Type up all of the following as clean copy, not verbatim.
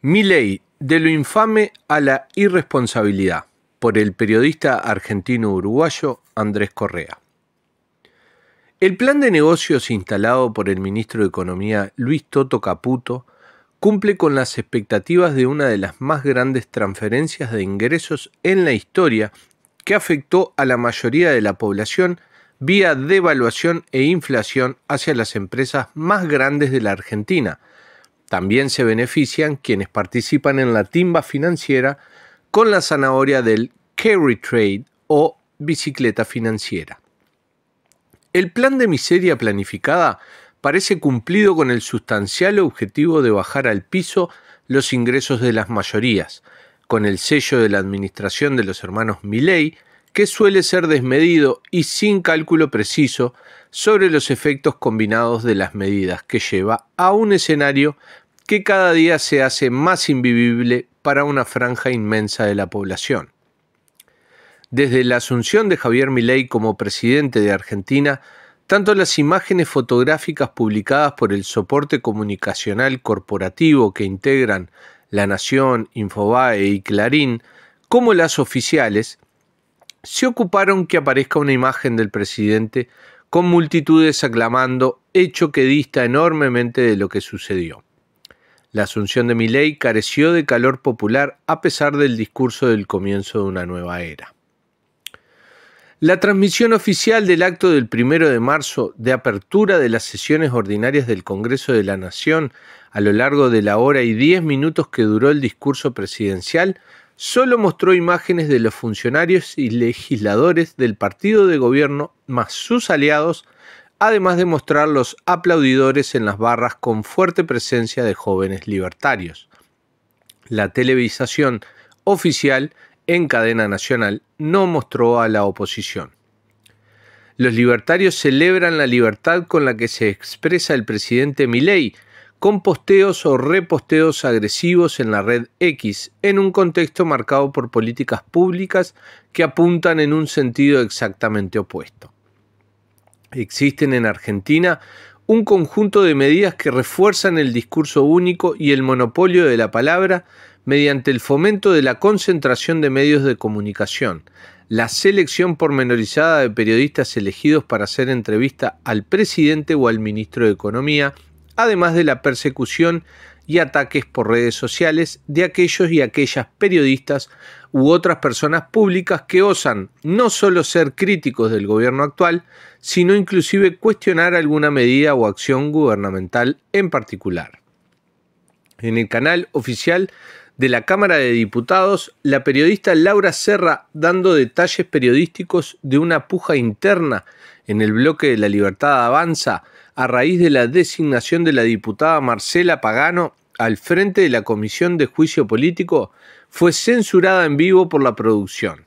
Milei, de lo infame a la irresponsabilidad, por el periodista argentino-uruguayo Andrés Correa. El plan de negocios instalado por el ministro de Economía Luis Toto Caputo cumple con las expectativas de una de las más grandes transferencias de ingresos en la historia que afectó a la mayoría de la población vía devaluación e inflación hacia las empresas más grandes de la Argentina. También se benefician quienes participan en la timba financiera con la zanahoria del carry trade o bicicleta financiera. El plan de miseria planificada parece cumplido con el sustancial objetivo de bajar al piso los ingresos de las mayorías, con el sello de la administración de los hermanos Milei, que suele ser desmedido y sin cálculo preciso sobre los efectos combinados de las medidas que lleva a un escenario que cada día se hace más invivible para una franja inmensa de la población. Desde la asunción de Javier Milei como presidente de Argentina, tanto las imágenes fotográficas publicadas por el soporte comunicacional corporativo que integran La Nación, Infobae y Clarín, como las oficiales, se ocuparon que aparezca una imagen del presidente con multitudes aclamando, hecho que dista enormemente de lo que sucedió. La asunción de Milei careció de calor popular a pesar del discurso del comienzo de una nueva era. La transmisión oficial del acto del 1 de marzo de apertura de las sesiones ordinarias del Congreso de la Nación a lo largo de la hora y 10 minutos que duró el discurso presidencial solo mostró imágenes de los funcionarios y legisladores del partido de gobierno más sus aliados, además de mostrar los aplaudidores en las barras con fuerte presencia de jóvenes libertarios. La televisación oficial en cadena nacional no mostró a la oposición. Los libertarios celebran la libertad con la que se expresa el presidente Milei, con posteos o reposteos agresivos en la red X, en un contexto marcado por políticas públicas que apuntan en un sentido exactamente opuesto. Existen en Argentina un conjunto de medidas que refuerzan el discurso único y el monopolio de la palabra mediante el fomento de la concentración de medios de comunicación, la selección pormenorizada de periodistas elegidos para hacer entrevista al presidente o al ministro de Economía, además de la persecución y ataques por redes sociales de aquellos y aquellas periodistas u otras personas públicas que osan no solo ser críticos del gobierno actual, sino inclusive cuestionar alguna medida o acción gubernamental en particular. En el canal oficial de la Cámara de Diputados, la periodista Laura Serra, dando detalles periodísticos de una puja interna en el bloque de La Libertad Avanza a raíz de la designación de la diputada Marcela Pagano al frente de la Comisión de Juicio Político, fue censurada en vivo por la producción.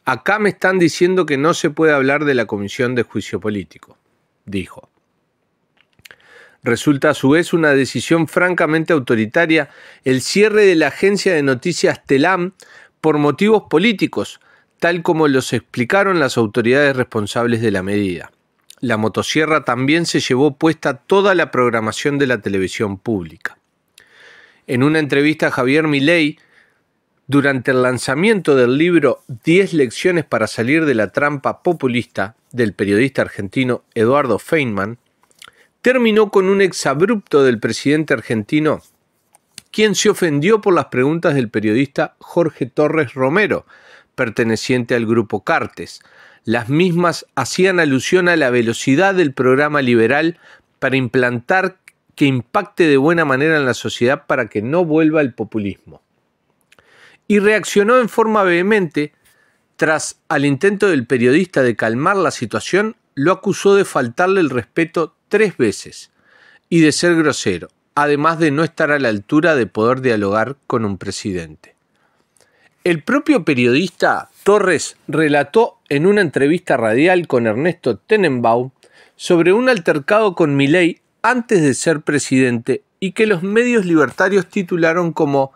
Acá me están diciendo que no se puede hablar de la Comisión de Juicio Político, dijo. Resulta a su vez una decisión francamente autoritaria el cierre de la agencia de noticias Telam por motivos políticos, tal como los explicaron las autoridades responsables de la medida. La motosierra también se llevó puesta toda la programación de la televisión pública. En una entrevista a Javier Milei, durante el lanzamiento del libro 10 lecciones para salir de la trampa populista del periodista argentino Eduardo Feynman, terminó con un exabrupto del presidente argentino, quien se ofendió por las preguntas del periodista Jorge Torres Romero, perteneciente al grupo Cartes. Las mismas hacían alusión a la velocidad del programa liberal para implantar que impacte de buena manera en la sociedad para que no vuelva el populismo. Y reaccionó en forma vehemente, tras al intento del periodista de calmar la situación, lo acusó de faltarle el respeto 3 veces y de ser grosero, además de no estar a la altura de poder dialogar con un presidente. El propio periodista Torres relató en una entrevista radial con Ernesto Tenenbaum sobre un altercado con Milei antes de ser presidente y que los medios libertarios titularon como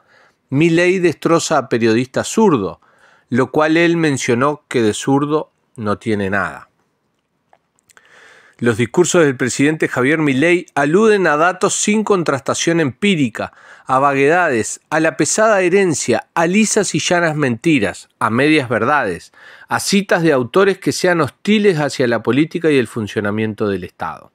«Milei destroza a periodista zurdo», lo cual él mencionó que de zurdo no tiene nada. Los discursos del presidente Javier Milei aluden a datos sin contrastación empírica, a vaguedades, a la pesada herencia, a lisas y llanas mentiras, a medias verdades, a citas de autores que sean hostiles hacia la política y el funcionamiento del Estado.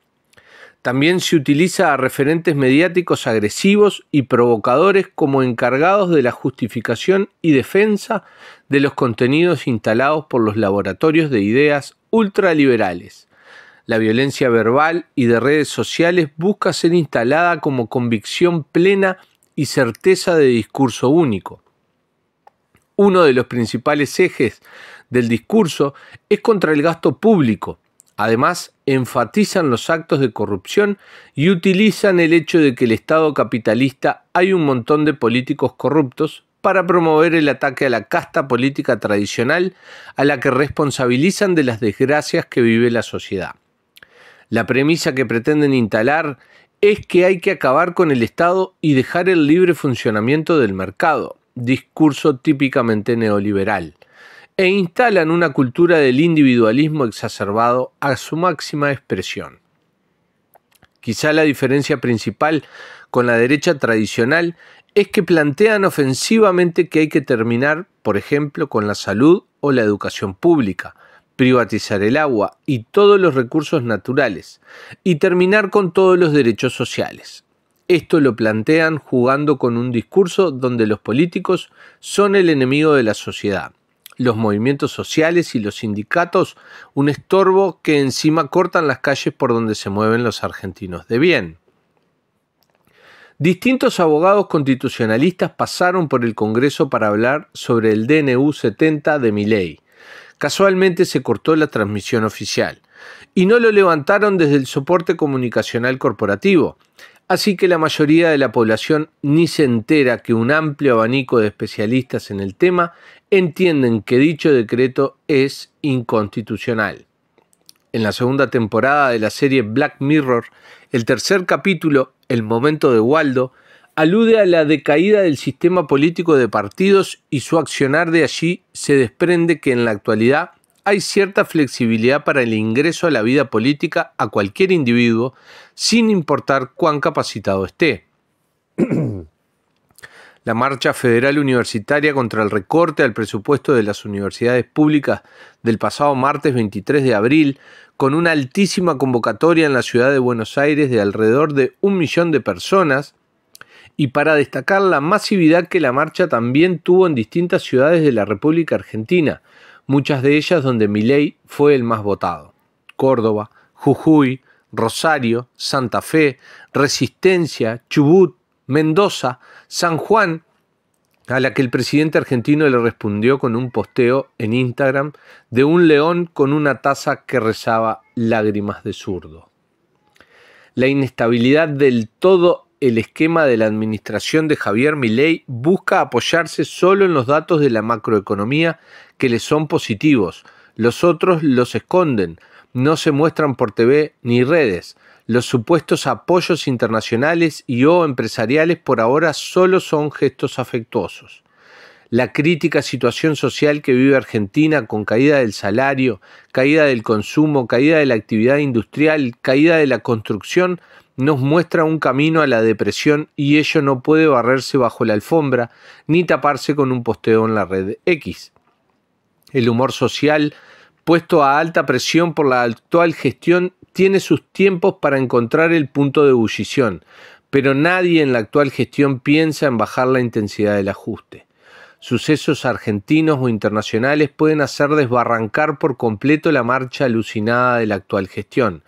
También se utiliza a referentes mediáticos agresivos y provocadores como encargados de la justificación y defensa de los contenidos instalados por los laboratorios de ideas ultraliberales. La violencia verbal y de redes sociales busca ser instalada como convicción plena y certeza de discurso único. Uno de los principales ejes del discurso es contra el gasto público. Además, enfatizan los actos de corrupción y utilizan el hecho de que el Estado capitalista hay un montón de políticos corruptos para promover el ataque a la casta política tradicional a la que responsabilizan de las desgracias que vive la sociedad. La premisa que pretenden instalar es que hay que acabar con el Estado y dejar el libre funcionamiento del mercado, discurso típicamente neoliberal, e instalan una cultura del individualismo exacerbado a su máxima expresión. Quizá la diferencia principal con la derecha tradicional es que plantean ofensivamente que hay que terminar, por ejemplo, con la salud o la educación pública, privatizar el agua y todos los recursos naturales, y terminar con todos los derechos sociales. Esto lo plantean jugando con un discurso donde los políticos son el enemigo de la sociedad, los movimientos sociales y los sindicatos un estorbo que encima cortan las calles por donde se mueven los argentinos de bien. Distintos abogados constitucionalistas pasaron por el Congreso para hablar sobre el DNU 70 de Milei. Casualmente se cortó la transmisión oficial y no lo levantaron desde el soporte comunicacional corporativo, así que la mayoría de la población ni se entera que un amplio abanico de especialistas en el tema entienden que dicho decreto es inconstitucional. En la segunda temporada de la serie Black Mirror, el tercer capítulo, El momento de Waldo, alude a la decaída del sistema político de partidos y su accionar. De allí se desprende que en la actualidad hay cierta flexibilidad para el ingreso a la vida política a cualquier individuo, sin importar cuán capacitado esté. La marcha federal universitaria contra el recorte al presupuesto de las universidades públicas del pasado martes 23 de abril, con una altísima convocatoria en la ciudad de Buenos Aires de alrededor de 1 millón de personas, y para destacar la masividad que la marcha también tuvo en distintas ciudades de la República Argentina, muchas de ellas donde Milei fue el más votado: Córdoba, Jujuy, Rosario, Santa Fe, Resistencia, Chubut, Mendoza, San Juan, a la que el presidente argentino le respondió con un posteo en Instagram de un león con una taza que rezaba lágrimas de zurdo. La inestabilidad del todo el esquema de la administración de Javier Milei busca apoyarse solo en los datos de la macroeconomía que le son positivos. Los otros los esconden, no se muestran por TV ni redes. Los supuestos apoyos internacionales y o empresariales por ahora solo son gestos afectuosos. La crítica situación social que vive Argentina, con caída del salario, caída del consumo, caída de la actividad industrial, caída de la construcción, nos muestra un camino a la depresión, y ello no puede barrerse bajo la alfombra ni taparse con un posteo en la red X. El humor social, puesto a alta presión por la actual gestión, tiene sus tiempos para encontrar el punto de ebullición, pero nadie en la actual gestión piensa en bajar la intensidad del ajuste. Sucesos argentinos o internacionales pueden hacer desbarrancar por completo la marcha alucinada de la actual gestión.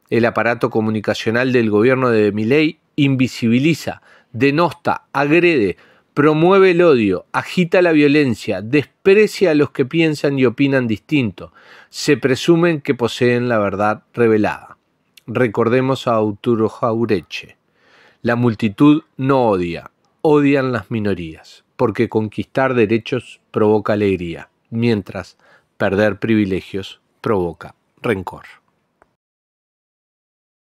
El aparato comunicacional del gobierno de Milei invisibiliza, denosta, agrede, promueve el odio, agita la violencia, desprecia a los que piensan y opinan distinto. Se presumen que poseen la verdad revelada. Recordemos a Arturo Jauretche: la multitud no odia, odian las minorías, porque conquistar derechos provoca alegría, mientras perder privilegios provoca rencor.